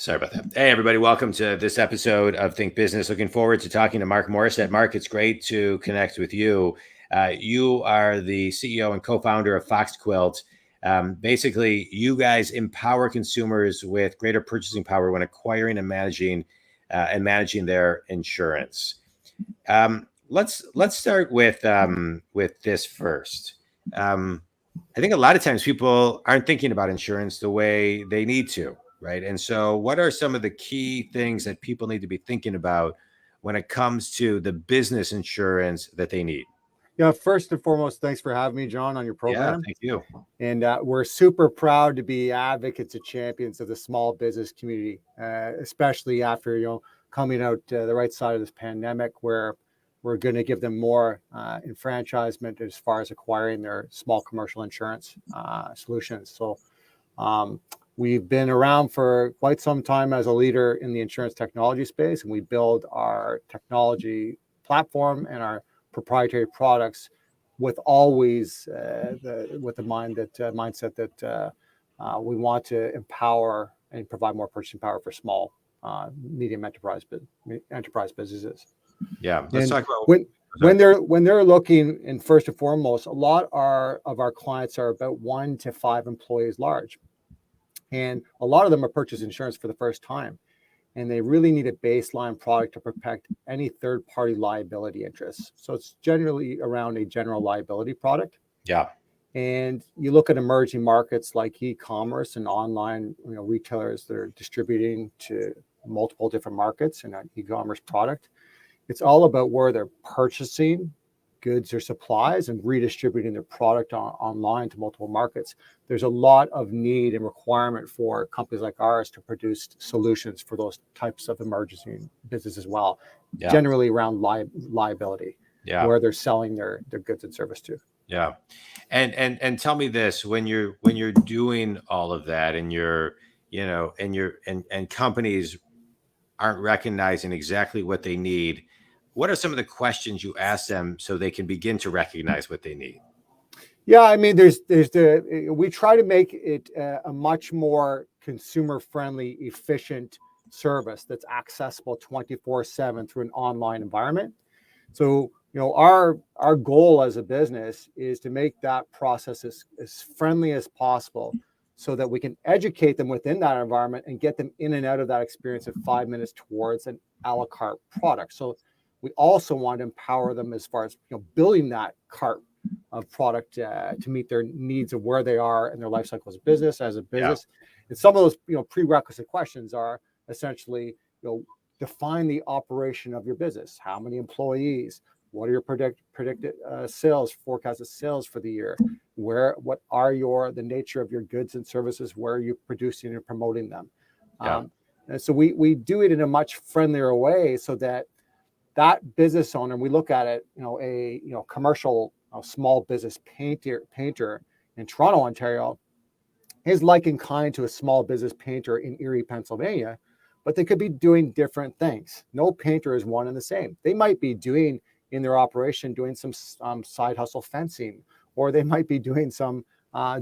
Sorry about that. Hey, everybody. Welcome to this episode of Think Business. Looking forward to talking to Mark Morissette. Mark, it's great to connect with you. You are the CEO and co-founder of Foxquilt. Basically, you guys empower consumers with greater purchasing power when acquiring and managing their insurance. Let's start with this first. I think a lot of times people aren't thinking about insurance the way they need to. Right. And so what are some of the key things that people need to be thinking about when it comes to the business insurance that they need? Yeah, first and foremost, thanks for having me, John, on your program. Yeah, thank you. And we're super proud to be advocates and champions of the small business community, especially after, coming out the right side of this pandemic, where we're going to give them more enfranchisement as far as acquiring their small commercial insurance solutions. So we've been around for quite some time as a leader in the insurance technology space, and we build our technology platform and our proprietary products with always with the mindset that we want to empower and provide more purchasing power for small, medium enterprise businesses. Yeah, let's talk about when they're looking. And first and foremost, a lot of our clients are about 1 to 5 employees large. And a lot of them are purchasing insurance for the first time, and they really need a baseline product to protect any third-party liability interests. So it's generally around a general liability product. Yeah. And you look at emerging markets like e-commerce and online, retailers that are distributing to multiple different markets in an e-commerce product. It's all about where they're purchasing goods or supplies and redistributing their product online to multiple markets. There's a lot of need and requirement for companies like ours to produce solutions for those types of emerging businesses as well, generally around liability, where they're selling their goods and service to. Yeah. And tell me this, when you're doing all of that and and companies aren't recognizing exactly what they need, what are some of the questions you ask them so they can begin to recognize what they need? Yeah, I mean, we try to make it a much more consumer-friendly, efficient service that's accessible 24/7 through an online environment. So, our goal as a business is to make that process as friendly as possible, so that we can educate them within that environment and get them in and out of that experience in 5 minutes towards an a la carte product. So we also want to empower them as far as building that cart of product to meet their needs of where they are in their life cycle as a business. And some of those prerequisite questions are essentially define the operation of your business. How many employees? What are your predicted sales, forecasted sales for the year? What are the nature of your goods and services? Where are you producing and promoting them? And so we do it in a much friendlier way, so that business owner, we look at it, a commercial small business painter in Toronto, Ontario, is like in kind to a small business painter in Erie, Pennsylvania, but they could be doing different things. No painter is one and the same. They might be doing in their operation, doing some side hustle fencing, or they might be doing some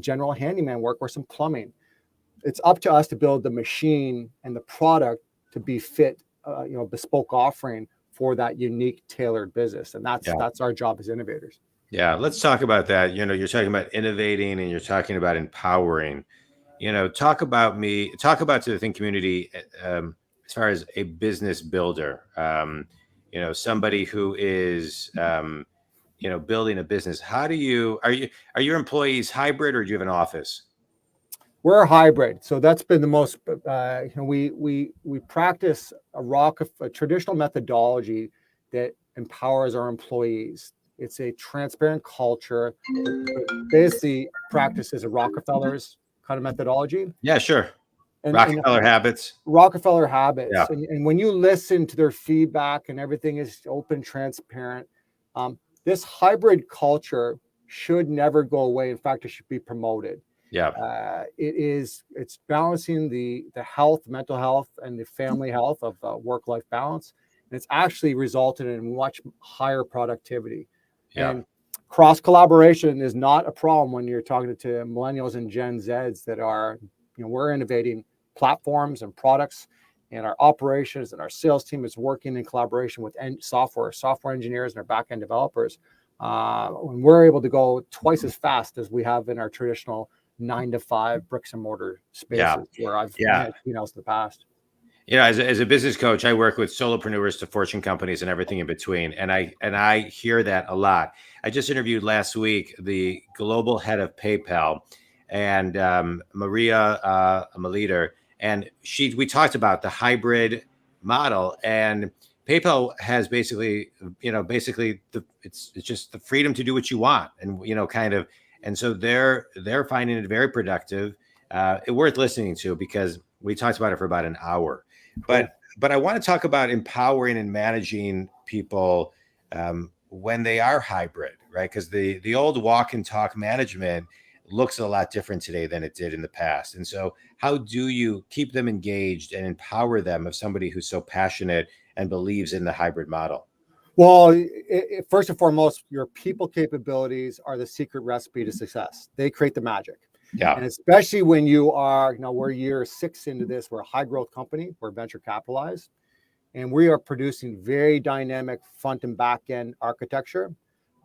general handyman work or some plumbing. It's up to us to build the machine and the product to be fit, bespoke offering for that unique tailored business. And that's our job as innovators. Yeah, let's talk about that. You're talking about innovating and you're talking about empowering. Talk about to the Think community as far as a business builder. Somebody who is building a business. Are your employees hybrid, or do you have an office? We're a hybrid, so that's been the most. We practice a traditional methodology that empowers our employees. It's a transparent culture. Basically, practices a Rockefeller's kind of methodology. Yeah, sure. Rockefeller habits. Yeah. And when you listen to their feedback and everything is open, transparent, this hybrid culture should never go away. In fact, it should be promoted. Yeah. It's balancing the mental health, and the family health of work-life balance. And it's actually resulted in much higher productivity. Yeah. And cross collaboration is not a problem when you're talking to millennials and Gen Zs that are, we're innovating platforms and products, and our operations and our sales team is working in collaboration with software engineers and our back-end developers. When we're able to go twice as fast as we have in our traditional 9 to 5 bricks and mortar spaces where I've managed P&Ls in the past. As a business coach, I work with solopreneurs to Fortune companies and everything in between. And I hear that a lot. I just interviewed last week the global head of PayPal, and Maria, a leader, and we talked about the hybrid model, and PayPal has basically it's just the freedom to do what you want, and and so they're finding it very productive, worth listening to, because we talked about it for about an hour. But I want to talk about empowering and managing people when they are hybrid, right? Because the old walk and talk management looks a lot different today than it did in the past. And so how do you keep them engaged and empower them of somebody who's so passionate and believes in the hybrid model? Well, first and foremost, your people capabilities are the secret recipe to success. They create the magic. Yeah. And especially when you are, we're year 6 into this, we're a high growth company, we're venture capitalized, and we are producing very dynamic front and back end architecture.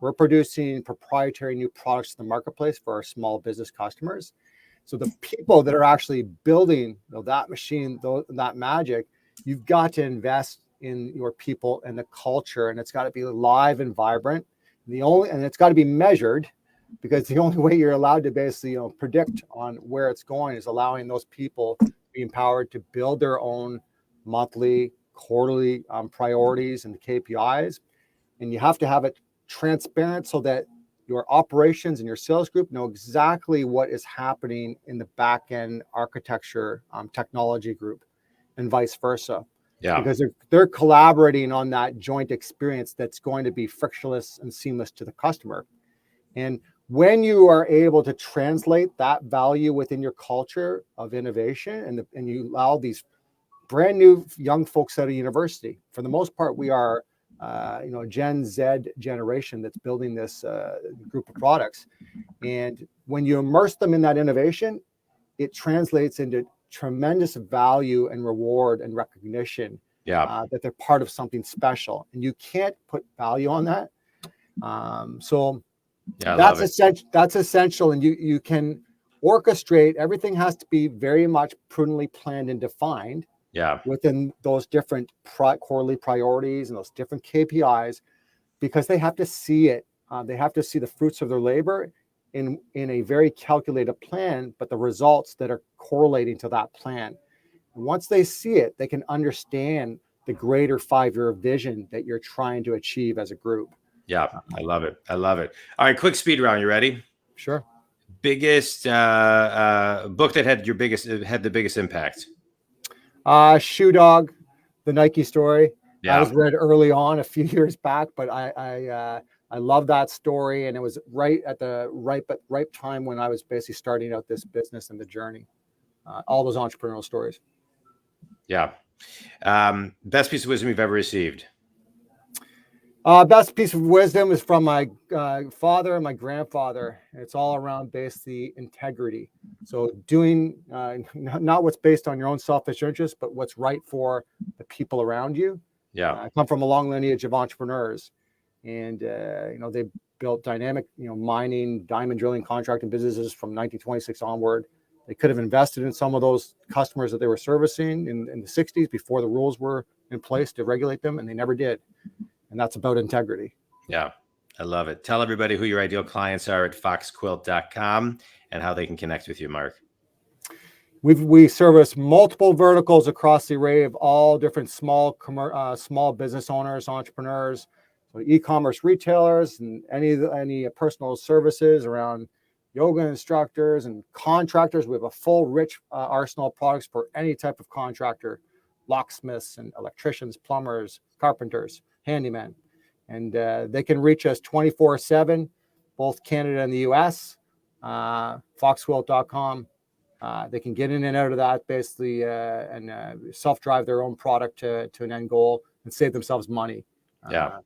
We're producing proprietary new products in the marketplace for our small business customers. So the people that are actually building that machine, that magic, you've got to invest in your people and the culture, and it's got to be live and vibrant. And it's got to be measured, because the only way you're allowed to basically predict on where it's going is allowing those people to be empowered to build their own monthly, quarterly priorities and the KPIs. And you have to have it transparent so that your operations and your sales group know exactly what is happening in the back end architecture technology group, and vice versa. Yeah. Because they're collaborating on that joint experience that's going to be frictionless and seamless to the customer. And when you are able to translate that value within your culture of innovation, and you allow these brand new young folks out of university, for the most part, we are Gen Z generation that's building this group of products. And when you immerse them in that innovation, it translates into tremendous value and reward and recognition that they're part of something special. And you can't put value on that. That's essential. That's essential, and you can orchestrate. Everything has to be very much prudently planned and defined. Within those different quarterly priorities and those different KPIs, because they have to see it. They have to see the fruits of their labor in a very calculated plan, but the results that are correlating to that plan. And once they see it, they can understand the greater 5-year vision that you're trying to achieve as a group. Yeah, I love it. I love it. All right, quick speed round. You ready? Sure. Biggest book that had the biggest impact? Shoe Dog, the Nike story. Yeah. I was read early on a few years back, but I love that story, and it was right at the ripe time when I was basically starting out this business and the journey. All those entrepreneurial stories. Yeah. Best piece of wisdom you've ever received? Best piece of wisdom is from my father and my grandfather. It's all around basically integrity. So doing not what's based on your own selfish interest, but what's right for the people around you. Yeah. I come from a long lineage of entrepreneurs, and they built dynamic, mining, diamond drilling, contracting businesses from 1926 onward. They could have invested in some of those customers that they were servicing in the 60s before the rules were in place to regulate them, and they never did. And that's about integrity. Yeah, I love it. Tell everybody who your ideal clients are at foxquilt.com and how they can connect with you, Mark. We service multiple verticals across the array of all different small business owners, entrepreneurs, so e-commerce retailers, and any personal services around yoga instructors and contractors. We have a full, rich arsenal of products for any type of contractor, locksmiths and electricians, plumbers, carpenters, handyman. And they can reach us 24/7, both Canada and the US, foxquilt.com. They can get in and out of that basically and self-drive their own product to an end goal and save themselves money. Yeah,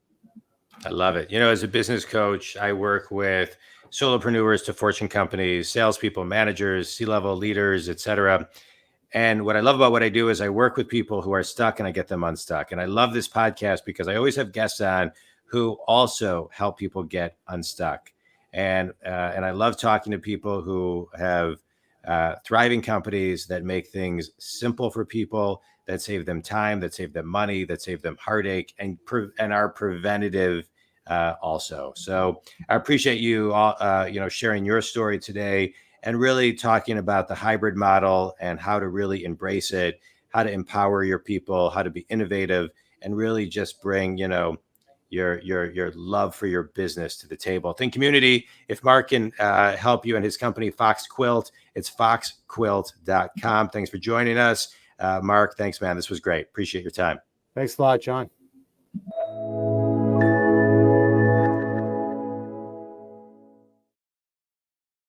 I love it. As a business coach, I work with solopreneurs to Fortune companies, salespeople, managers, C-level leaders, etc. And what I love about what I do is I work with people who are stuck and I get them unstuck. And I love this podcast because I always have guests on who also help people get unstuck. And I love talking to people who have thriving companies that make things simple for people, that save them time, that save them money, that save them heartache, and are preventative also. So I appreciate you all, sharing your story today and really talking about the hybrid model and how to really embrace it, how to empower your people, how to be innovative, and really just bring, your love for your business to the table. Think community. If Mark can help you and his company, Foxquilt, it's foxquilt.com. Thanks for joining us. Mark, thanks, man. This was great. Appreciate your time. Thanks a lot, John.